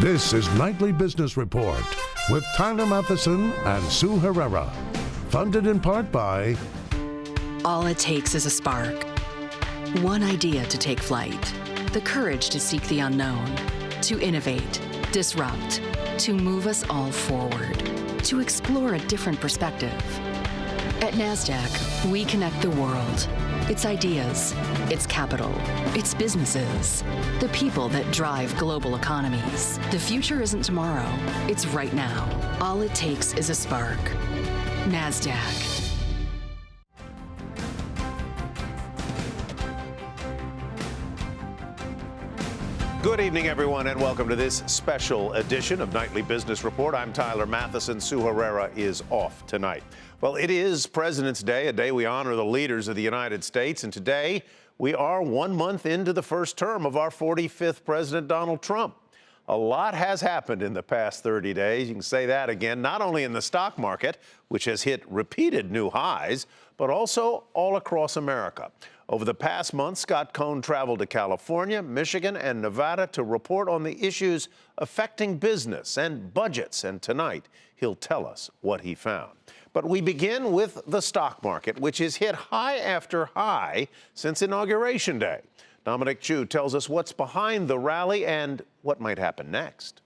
This is Nightly Business Report with Tyler Matheson and Sue Herrera. Funded in part by... All it takes is a spark. One idea to take flight. The courage to seek the unknown. To innovate, disrupt. To move us all forward. To explore a different perspective. At NASDAQ, we connect the world. Its ideas, its capital, its businesses, the people that drive global economies. The future isn't tomorrow, it's right now. All it takes is a spark. NASDAQ. Good evening, everyone, and welcome to this special edition of Nightly Business Report. I'm Tyler Matheson. Sue Herrera is off tonight. Well, it is President's Day, a day we honor the leaders of the United States, and today we are 1 month into the first term of our 45th President, Donald Trump. A lot has happened in the past 30 days. You can say that again, not only in the stock market, which has hit repeated new highs, but also all across America. Over the past month, Scott Cohn traveled to California, Michigan, and Nevada to report on the issues affecting business and budgets. And tonight, he'll tell us what he found. But we begin with the stock market, which has hit high after high since Inauguration Day. Dominic Chu tells us what's behind the rally and what might happen next.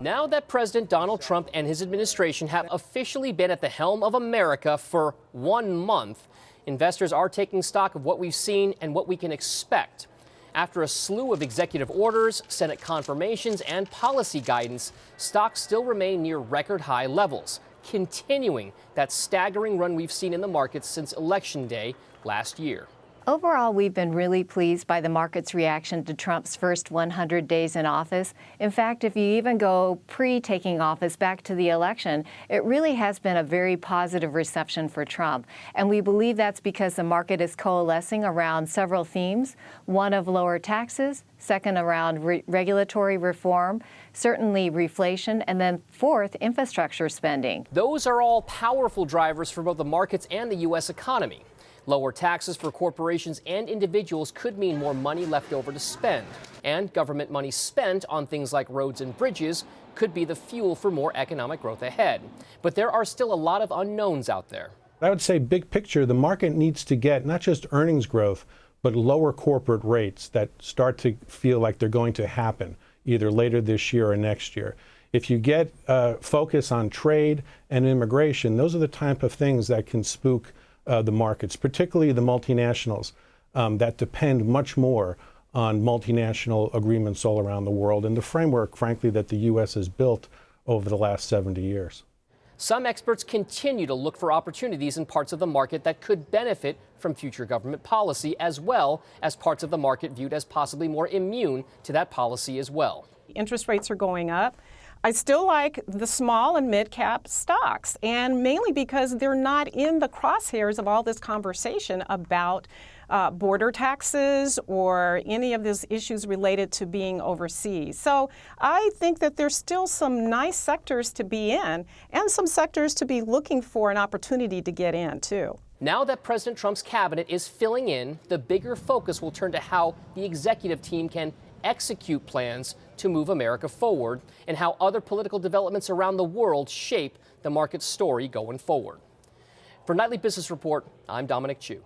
Now that President Donald Trump and his administration have officially been at the helm of America for 1 month, investors are taking stock of what we've seen and what we can expect. After a slew of executive orders, Senate confirmations, and policy guidance, stocks still remain near record high levels, continuing that staggering run we've seen in the markets since Election Day last year. Overall, we've been really pleased by the market's reaction to Trump's first 100 days in office. In fact, if you even go pre-taking office back to the election, it really has been a very positive reception for Trump. And we believe that's because the market is coalescing around several themes. One of lower taxes, second around regulatory reform, certainly reflation, and then fourth, infrastructure spending. Those are all powerful drivers for both the markets and the U.S. economy. Lower taxes for corporations and individuals could mean more money left over to spend. And government money spent on things like roads and bridges could be the fuel for more economic growth ahead. But there are still a lot of unknowns out there. I would say big picture, the market needs to get not just earnings growth, but lower corporate rates that start to feel like they're going to happen either later this year or next year. If you get focus on trade and immigration, those are the type of things that can spook the markets, particularly the multinationals that depend much more on multinational agreements all around the world and the framework, frankly, that the U.S. has built over the last 70 years. Some experts continue to look for opportunities in parts of the market that could benefit from future government policy, as well as parts of the market viewed as possibly more immune to that policy as well. Interest rates are going up. I still like the small and mid-cap stocks, and mainly because they're not in the crosshairs of all this conversation about border taxes or any of these issues related to being overseas. So I think that there's still some nice sectors to be in and some sectors to be looking for an opportunity to get in, too. Now that President Trump's cabinet is filling in, the bigger focus will turn to how the executive team can execute plans to move America forward and how other political developments around the world shape the market story going forward. For Nightly Business Report, I'm Dominic Chu.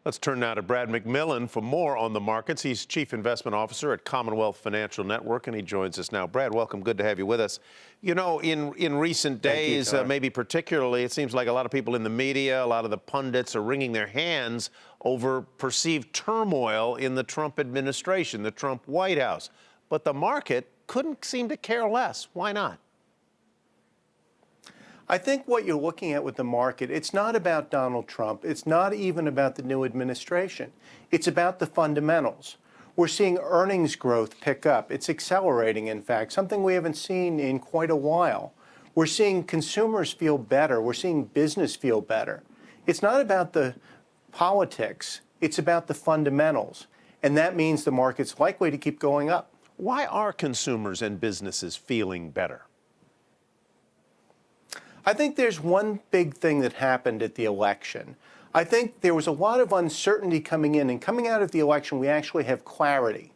Let's turn now to Brad McMillan for more on the markets. He's Chief Investment Officer at Commonwealth Financial Network, and he joins us now. Brad, welcome. Good to have you with us. You know, in recent days, maybe particularly, it seems like a lot of people in the media, a lot of the pundits are wringing their hands over perceived turmoil in the Trump administration, the Trump White House. But the market couldn't seem to care less. Why not? I think what you're looking at with the market, it's not about Donald Trump. It's not even about the new administration. It's about the fundamentals. We're seeing earnings growth pick up. It's accelerating, in fact, something we haven't seen in quite a while. We're seeing consumers feel better. We're seeing business feel better. It's not about the politics. It's about the fundamentals. And that means the market's likely to keep going up. Why are consumers and businesses feeling better? I think there's one big thing that happened at the election. I think there was a lot of uncertainty coming in, and coming out of the election, we actually have clarity.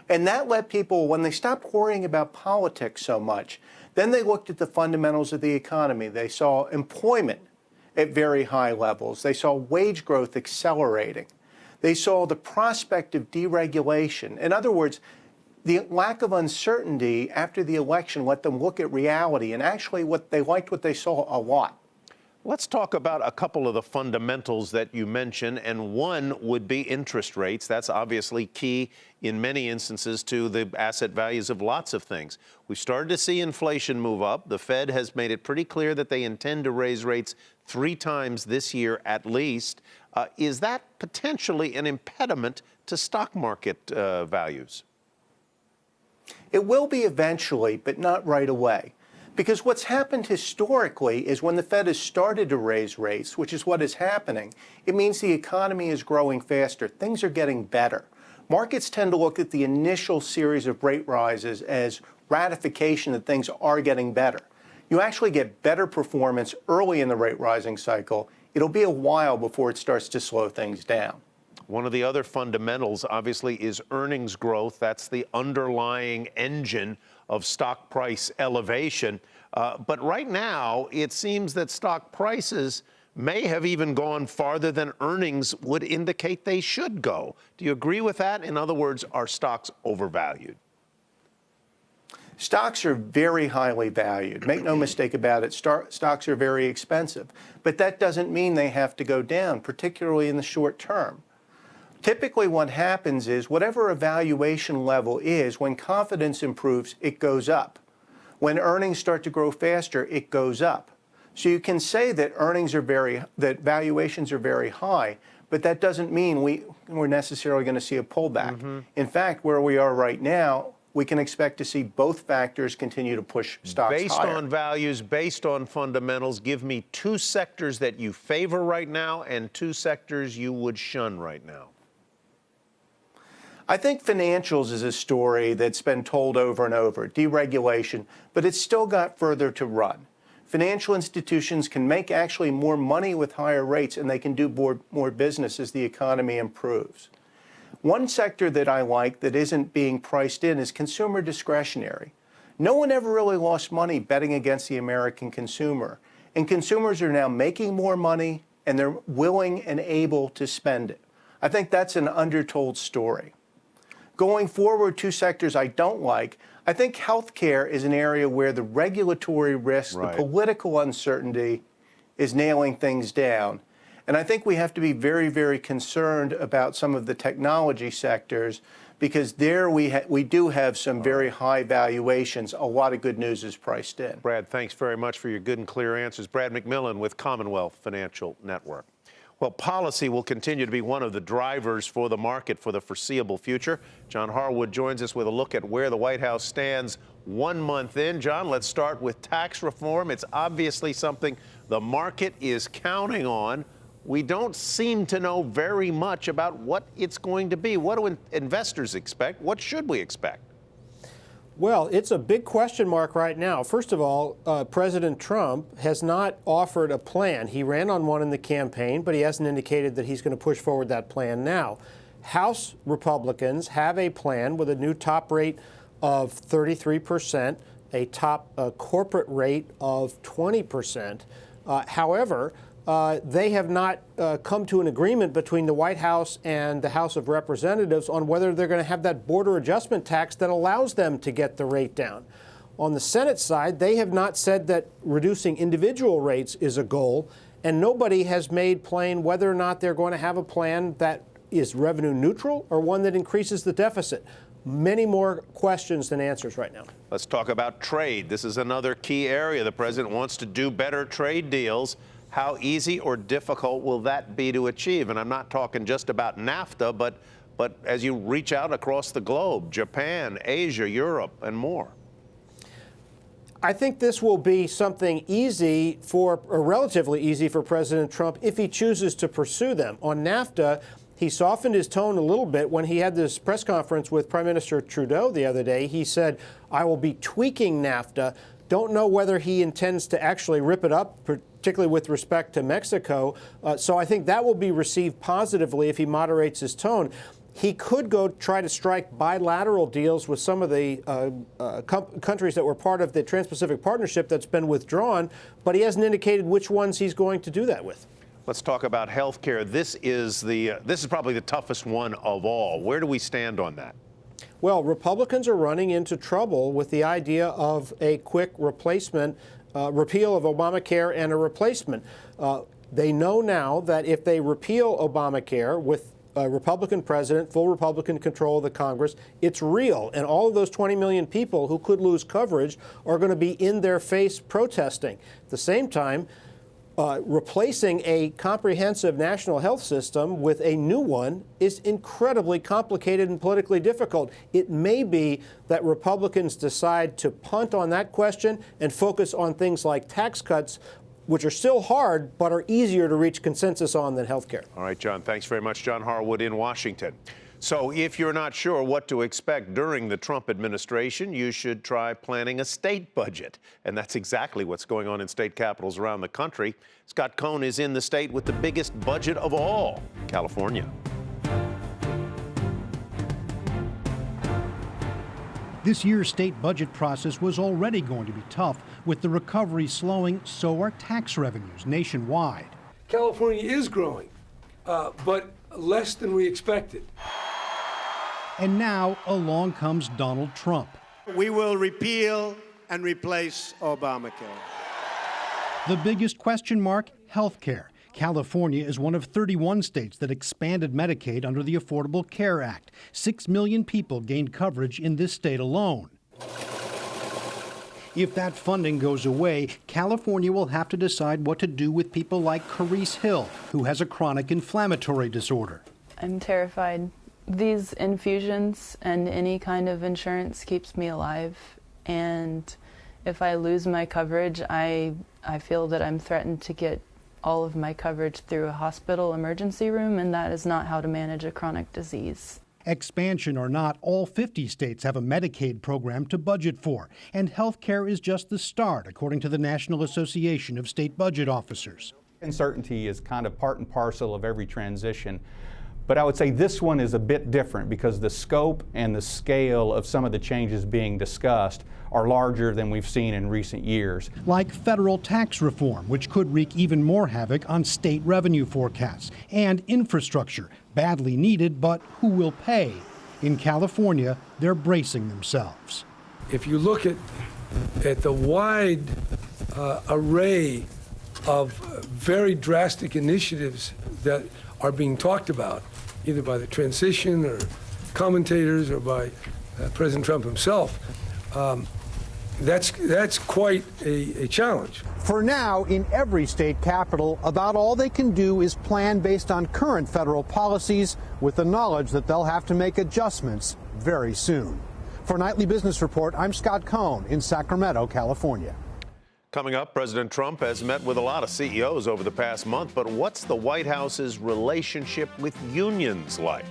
And that let people, when they stopped worrying about politics so much, then they looked at the fundamentals of the economy. They saw employment at very high levels. They saw wage growth accelerating. They saw the prospect of deregulation. In other words, the lack of uncertainty after the election let them look at reality, and actually what they liked what they saw a lot. Let's talk about a couple of the fundamentals that you mentioned, and one would be interest rates. That's obviously key in many instances to the asset values of lots of things. We've started to see inflation move up. The Fed has made it pretty clear that they intend to raise rates 3 times this year at least. Is that potentially an impediment to stock market values? It will be eventually, but not right away. Because what's happened historically is when the Fed has started to raise rates, which is what is happening, it means the economy is growing faster. Things are getting better. Markets tend to look at the initial series of rate rises as ratification that things are getting better. You actually get better performance early in the rate rising cycle. It'll be a while before it starts to slow things down. One of the other fundamentals, obviously, is earnings growth. That's the underlying engine of stock price elevation. But right now, it seems that stock prices may have even gone farther than earnings would indicate they should go. Do you agree with that? In other words, are stocks overvalued? Stocks are very highly valued. Make no mistake about it, stocks are very expensive. But that doesn't mean they have to go down, particularly in the short term. Typically what happens is whatever a valuation level is, when confidence improves, it goes up. When earnings start to grow faster, it goes up. So you can say that that valuations are very high, but that doesn't mean we're necessarily going to see a pullback. In fact, where we are right now, we can expect to see both factors continue to push stocks higher. Based on values, based on fundamentals, give me 2 sectors that you favor right now and 2 sectors you would shun right now. I think financials is a story that's been told over and over, deregulation, but it's still got further to run. Financial institutions can make actually more money with higher rates, and they can do more business as the economy improves. One sector that I like that isn't being priced in is consumer discretionary. No one ever really lost money betting against the American consumer, and consumers are now making more money, and they're willing and able to spend it. I think that's an undertold story. Going forward, 2 sectors I don't like. I think healthcare is an area where the regulatory risk, the political uncertainty is nailing things down. And I think we have to be very, very concerned about some of the technology sectors because there we do have some very high valuations. A lot of good news is priced in. Brad, thanks very much for your good and clear answers. Brad McMillan with Commonwealth Financial Network. Well, policy will continue to be one of the drivers for the market for the foreseeable future. John Harwood joins us with a look at where the White House stands 1 month in. John, let's start with tax reform. It's obviously something the market is counting on. We don't seem to know very much about what it's going to be. What do investors expect? What should we expect? Well, it's a big question mark right now. First of all, President Trump has not offered a plan. He ran on one in the campaign, but he hasn't indicated that he's going to push forward that plan now. House Republicans have a plan with a new top rate of 33%, a top corporate rate of 20%. However, they have not come to an agreement between the White House and the House of Representatives on whether they're going to have that border adjustment tax that allows them to get the rate down. On the Senate side, they have not said that reducing individual rates is a goal, and nobody has made plain whether or not they're going to have a plan that is revenue neutral or one that increases the deficit. Many more questions than answers right now. Let's talk about trade. This is another key area. The president wants to do better trade deals. How easy or difficult will that be to achieve? And I'm not talking just about NAFTA, but as you reach out across the globe, Japan, Asia, Europe, and more. I think this will be something easy or relatively easy for President Trump if he chooses to pursue them. On NAFTA, he softened his tone a little bit when he had this press conference with Prime Minister Trudeau the other day. He said, I will be tweaking NAFTA. Don't know whether he intends to actually rip it up, particularly with respect to Mexico. So I think that will be received positively if he moderates his tone. He could go try to strike bilateral deals with some of the countries that were part of the Trans-Pacific Partnership that's been withdrawn, but he hasn't indicated which ones he's going to do that with. Let's talk about health care. This is probably the toughest one of all. Where do we stand on that? Well, Republicans are running into trouble with the idea of a quick replacement, repeal of Obamacare and a replacement. They know now that if they repeal Obamacare with a Republican president, full Republican control of the Congress, it's real. And all of those 20 million people who could lose coverage are going to be in their face protesting. At the same time, replacing a comprehensive national health system with a new one is incredibly complicated and politically difficult. It may be that Republicans decide to punt on that question and focus on things like tax cuts, which are still hard but are easier to reach consensus on than health care. All right, John, thanks very much. John Harwood in Washington. So if you're not sure what to expect during the Trump administration, you should try planning a state budget. And that's exactly what's going on in state capitals around the country. Scott Kern is in the state with the biggest budget of all, California. This year's state budget process was already going to be tough. With the recovery slowing, so are tax revenues nationwide. California is growing, but less than we expected. And now along comes Donald Trump. We will repeal and replace Obamacare. The biggest question mark, health care. California is one of 31 states that expanded Medicaid under the Affordable Care Act. 6 million people gained coverage in this state alone. If that funding goes away, California will have to decide what to do with people like Carice Hill, who has a chronic inflammatory disorder. I'm terrified. These infusions and any kind of insurance keeps me alive. And if I lose my coverage, I feel that I'm threatened to get all of my coverage through a hospital emergency room, and that is not how to manage a chronic disease. Expansion or not, all 50 states have a Medicaid program to budget for, and health care is just the start, according to the National Association of State Budget Officers. Uncertainty is kind of part and parcel of every transition, but I would say this one is a bit different because the scope and the scale of some of the changes being discussed are larger than we've seen in recent years. Like federal tax reform, which could wreak even more havoc on state revenue forecasts, and infrastructure, badly needed, but who will pay? In California, they're bracing themselves. If you look at the wide array of very drastic initiatives that are being talked about, either by the transition or commentators or by President Trump himself, that's quite a challenge. For now, in every state capital, about all they can do is plan based on current federal policies with the knowledge that they'll have to make adjustments very soon. For Nightly Business Report, I'm Scott Kern in Sacramento, California. Coming up, President Trump has met with a lot of CEOs over the past month, but what's the White House's relationship with unions like?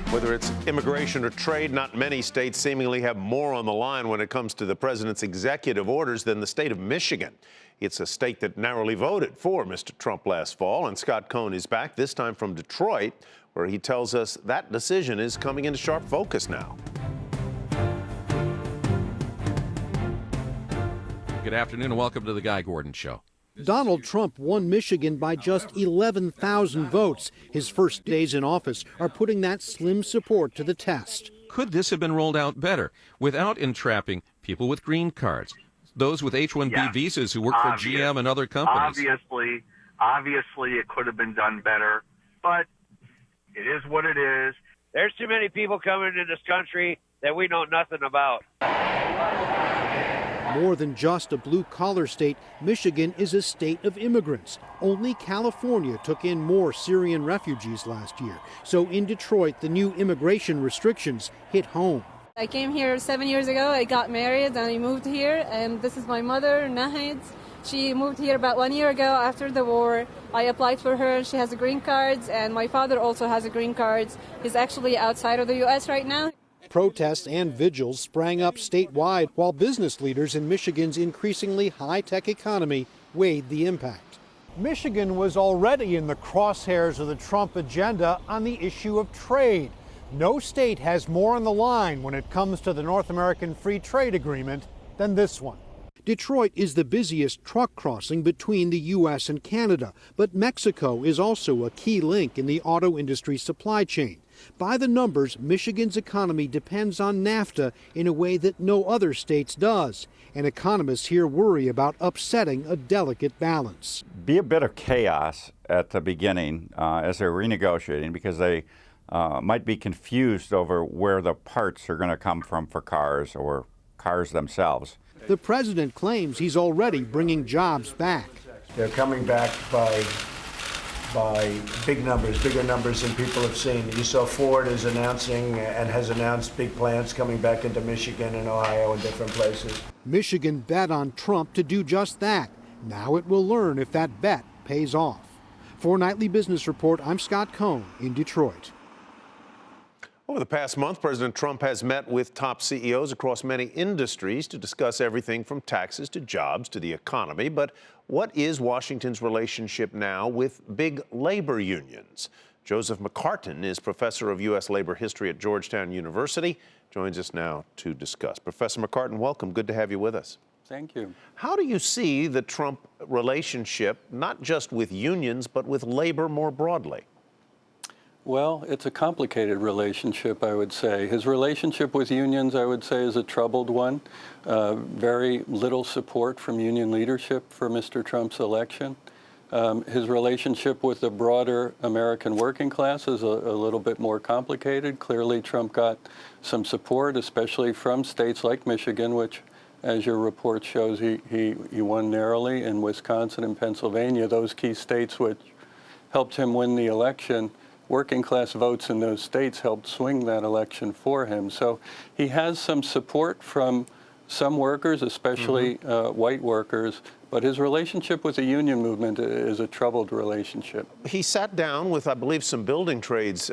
Whether it's immigration or trade, not many states seemingly have more on the line when it comes to the president's executive orders than the state of Michigan. It's a state that narrowly voted for Mr. Trump last fall, and Scott Kern is back, this time from Detroit, where he tells us that decision is coming into sharp focus now. Good afternoon and welcome to the Guy Gordon Show. Donald Trump won Michigan by just 11,000 votes. His first days in office are putting that slim support to the test. Could this have been rolled out better without entrapping people with green cards, those with H-1B visas who work for GM and other companies? Obviously, it could have been done better, but it is what it is. There's too many people coming into this country that we know nothing about. More than just a blue-collar state, Michigan is a state of immigrants. Only California took in more Syrian refugees last year. So in Detroit, the new immigration restrictions hit home. I came here 7 years ago. I got married and I moved here. And this is my mother, Nahid. She moved here about 1 year ago after the war. I applied for her. She has a green card, and my father also has a green card. He's actually outside of the U.S. right now. Protests and vigils sprang up statewide while business leaders in Michigan's increasingly high-tech economy weighed the impact. Michigan was already in the crosshairs of the Trump agenda on the issue of trade. No state has more on the line when it comes to the North American Free Trade Agreement than this one. Detroit is the busiest truck crossing between the U.S. and Canada, but Mexico is also a key link in the auto industry supply chain. By the numbers, Michigan's economy depends on NAFTA in a way that no other state's does, and economists here worry about upsetting a delicate balance. Be a bit of chaos at the beginning as they're renegotiating, because they might be confused over where the parts are going to come from for cars or cars themselves. The president claims he's already bringing jobs back. They're coming back by big numbers, bigger numbers than people have seen. You saw Ford is announcing and has announced big plants coming back into Michigan and Ohio and different places. Michigan bet on Trump to do just that. Now it will learn if that bet pays off. For Nightly Business Report, I'm Scott Cohn in Detroit. Over the past month, President Trump has met with top CEOs across many industries to discuss everything from taxes to jobs to the economy. But what is Washington's relationship now with big labor unions? Joseph McCartin is professor of U.S. labor history at Georgetown University, joins us now to discuss. Professor McCartin, welcome. Good to have you with us. Thank you. How do you see the Trump relationship, not just with unions, but with labor more broadly? Well, it's a complicated relationship, I would say. His relationship with unions, I would say, is a troubled one. Very little support from union leadership for Mr. Trump's election. His relationship with the broader American working class is a little bit more complicated. Clearly, Trump got some support, especially from states like Michigan, which, as your report shows, he won narrowly, in Wisconsin and Pennsylvania, those key states which helped him win the election. Working class votes in those states helped swing that election for him. So he has some support from some workers, especially white workers, but his relationship with the union movement is a troubled relationship. He sat down with, I believe, some building trades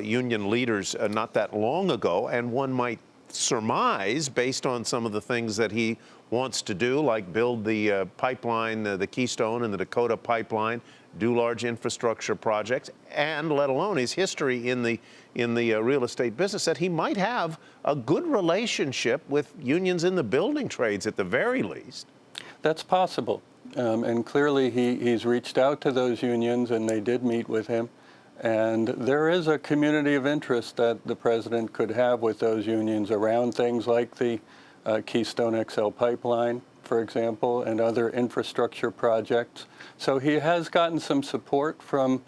union leaders not that long ago, and one might surmise, based on some of the things that he wants to do, like build the pipeline, the Keystone and the Dakota pipeline, do large infrastructure projects, and let alone his history in the real estate business, that he might have a good relationship with unions in the building trades at the very least. That's possible. And clearly he's reached out to those unions, and they did meet with him. And there is a community of interest that the president could have with those unions around things like the Keystone XL pipeline, for example, and other infrastructure projects. So he has gotten some support from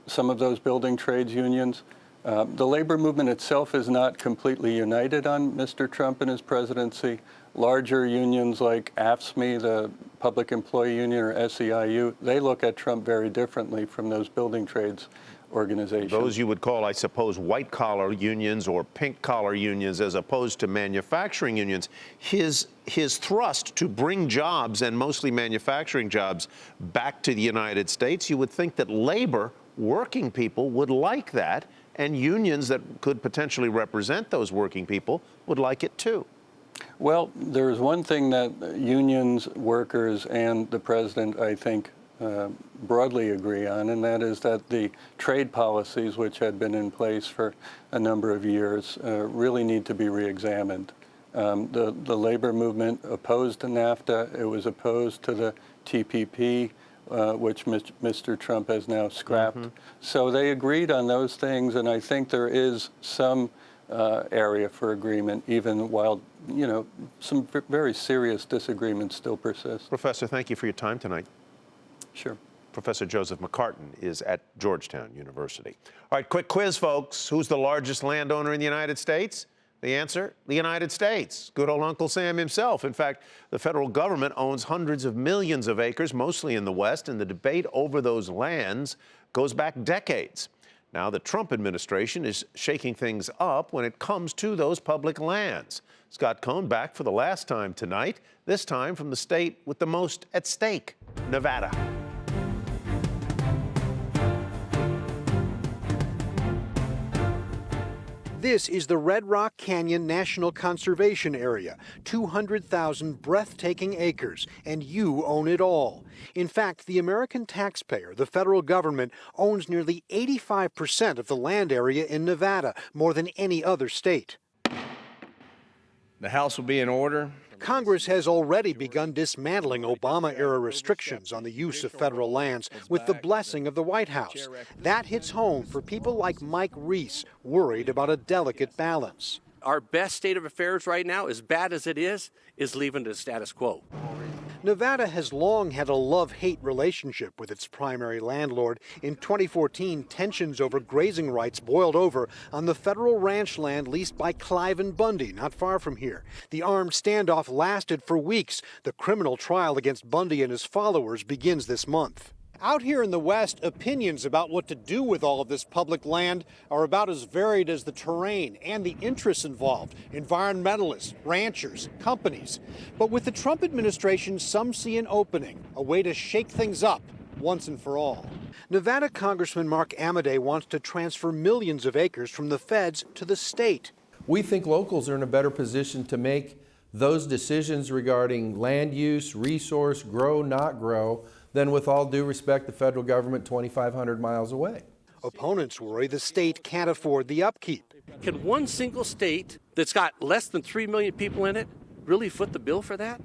some of those building trades unions. The labor movement itself is not completely united on Mr. Trump and his presidency. Larger unions like AFSCME, the Public Employee Union, or SEIU, they look at Trump very differently from those building trades organizations. Those you would call, I suppose, white-collar unions or pink-collar unions as opposed to manufacturing unions. His thrust to bring jobs, and mostly manufacturing jobs, back to the United States, you would think that labor, working people, would like that, and unions that could potentially represent those working people would like it too. Well, there's one thing that unions, workers, and the president, I think, broadly agree on, and that is that the trade policies which had been in place for a number of years really need to be re-examined. The labor movement opposed to NAFTA. It was opposed to the TPP, which Mr. Trump has now scrapped. So they agreed on those things, and I think there is some area for agreement, even while, some very serious disagreements still persist. Professor, thank you for your time tonight. Sure. Professor Joseph McCartin is at Georgetown University. All right, quick quiz, folks. Who's the largest landowner in the United States? The answer, the United States. Good old Uncle Sam himself. In fact, the federal government owns hundreds of millions of acres, mostly in the West, and the debate over those lands goes back decades. Now, the Trump administration is shaking things up when it comes to those public lands. Scott Cohn back for the last time tonight, this time from the state with the most at stake, Nevada. This is the Red Rock Canyon National Conservation Area, 200,000 breathtaking acres, and you own it all. In fact, the American taxpayer, the federal government, owns nearly 85% of the land area in Nevada, more than any other state. The House will be in order. Congress has already begun dismantling Obama-era restrictions on the use of federal lands with the blessing of the White House. That hits home for people like Mike Reese, worried about a delicate balance. Our best state of affairs right now, as bad as it is leaving the status quo. Nevada has long had a love-hate relationship with its primary landlord. In 2014, tensions over grazing rights boiled over on the federal ranch land leased by Clive and Bundy, not far from here. The armed standoff lasted for weeks. The criminal trial against Bundy and his followers begins this month. Out here in the West, opinions about what to do with all of this public land are about as varied as the terrain and the interests involved, environmentalists, ranchers, companies. But with the Trump administration, some see an opening, a way to shake things up once and for all. Nevada Congressman Mark Amodei wants to transfer millions of acres from the feds to the state. We think locals are in a better position to make those decisions regarding land use, resource, grow, not grow, than, with all due respect, the federal government 2,500 miles away. Opponents worry the state can't afford the upkeep. Can one single state that's got less than 3 million people in it really foot the bill for that?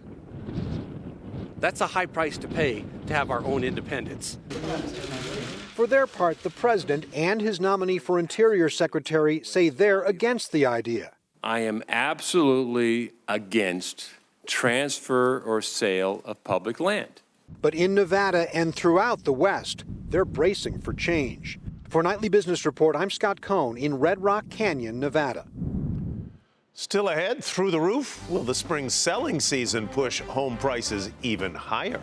That's a high price to pay to have our own independence. For their part, the president and his nominee for Interior Secretary say they're against the idea. I am absolutely against transfer or sale of public land. But in Nevada and throughout the West, they're bracing for change. For Nightly Business Report, I'm Scott Cohn in Red Rock Canyon, Nevada. Still ahead, through the roof, will the spring selling season push home prices even higher?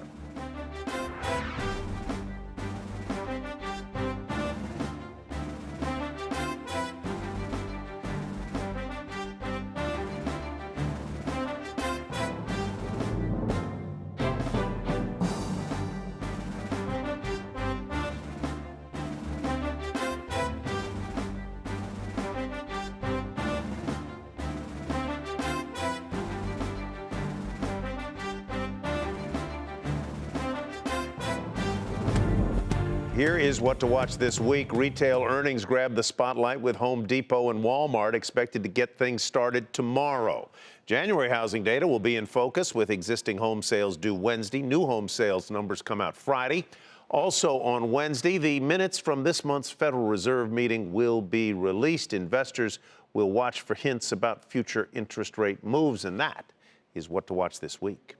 Here is what to watch this week. Retail earnings grab the spotlight with Home Depot and Walmart expected to get things started tomorrow. January housing data will be in focus with existing home sales due Wednesday. New home sales numbers come out Friday. Also on Wednesday, the minutes from this month's Federal Reserve meeting will be released. Investors will watch for hints about future interest rate moves, and that is what to watch this week.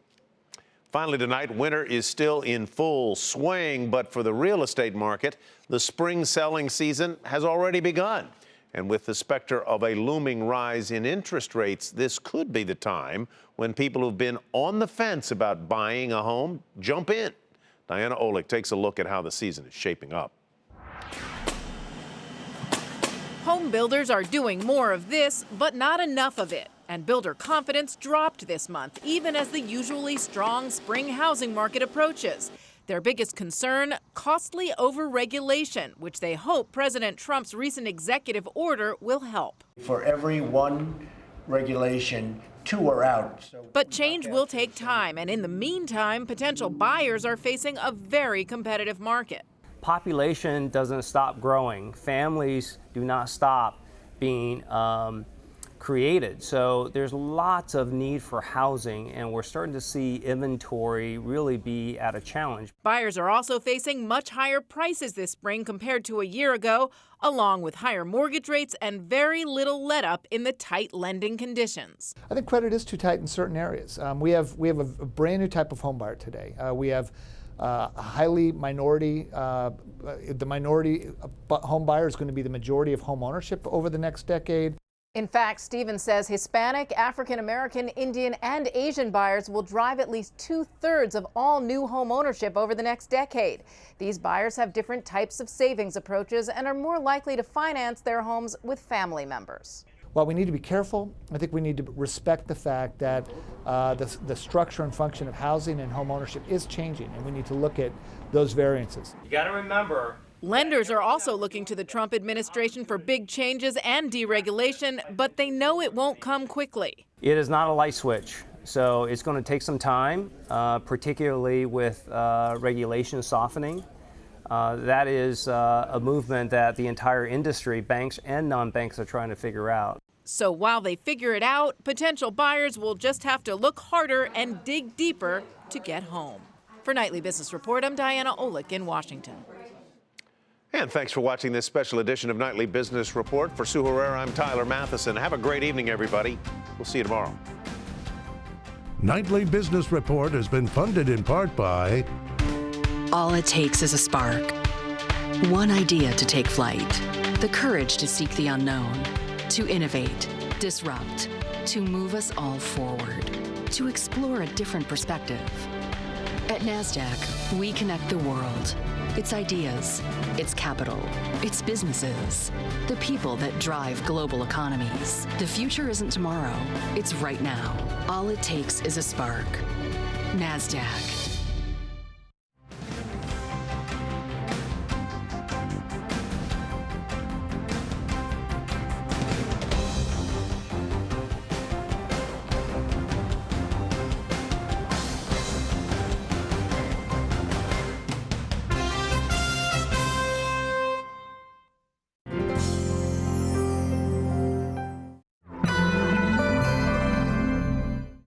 Finally tonight, winter is still in full swing, but for the real estate market, the spring selling season has already begun. And with the specter of a looming rise in interest rates, this could be the time when people who've been on the fence about buying a home jump in. Diana Olick takes a look at how the season is shaping up. Home builders are doing more of this, but not enough of it. And builder confidence dropped this month, even as the usually strong spring housing market approaches. Their biggest concern, costly overregulation, which they hope President Trump's recent executive order will help. For every one regulation, two are out. But change will take time, and in the meantime, potential buyers are facing a very competitive market. Population doesn't stop growing. Families do not stop being created. So there's lots of need for housing, and we're starting to see inventory really be at a challenge. Buyers are also facing much higher prices this spring compared to a year ago, along with higher mortgage rates and very little let-up in the tight lending conditions. I think credit is too tight in certain areas. We have a brand new type of home buyer today. We have a highly minority, the minority home buyer is going to be the majority of home ownership over the next decade. In fact, Stevens says Hispanic, African American, Indian, and Asian buyers will drive at least 2/3 of all new home ownership over the next decade. These buyers have different types of savings approaches and are more likely to finance their homes with family members. While we need to be careful, I think we need to respect the fact that the structure and function of housing and home ownership is changing, and we need to look at those variances. You got to remember, Lenders are also looking to the Trump administration for big changes and deregulation, but they know it won't come quickly. It is not a light switch, so it's going to take some time, particularly with regulation softening. That is a movement that the entire industry, banks and non-banks, are trying to figure out. So while they figure it out, potential buyers will just have to look harder and dig deeper to get home. For Nightly Business Report, I'm Diana Olick in Washington. And thanks for watching this special edition of Nightly Business Report. For Sue Herrera, I'm Tyler Matheson. Have a great evening, everybody. We'll see you tomorrow. Nightly Business Report has been funded in part by... All it takes is a spark. One idea to take flight. The courage to seek the unknown. To innovate, disrupt. To move us all forward. To explore a different perspective. At NASDAQ, we connect the world. Its ideas, its capital, its businesses, the people that drive global economies. The future isn't tomorrow, it's right now. All it takes is a spark. NASDAQ.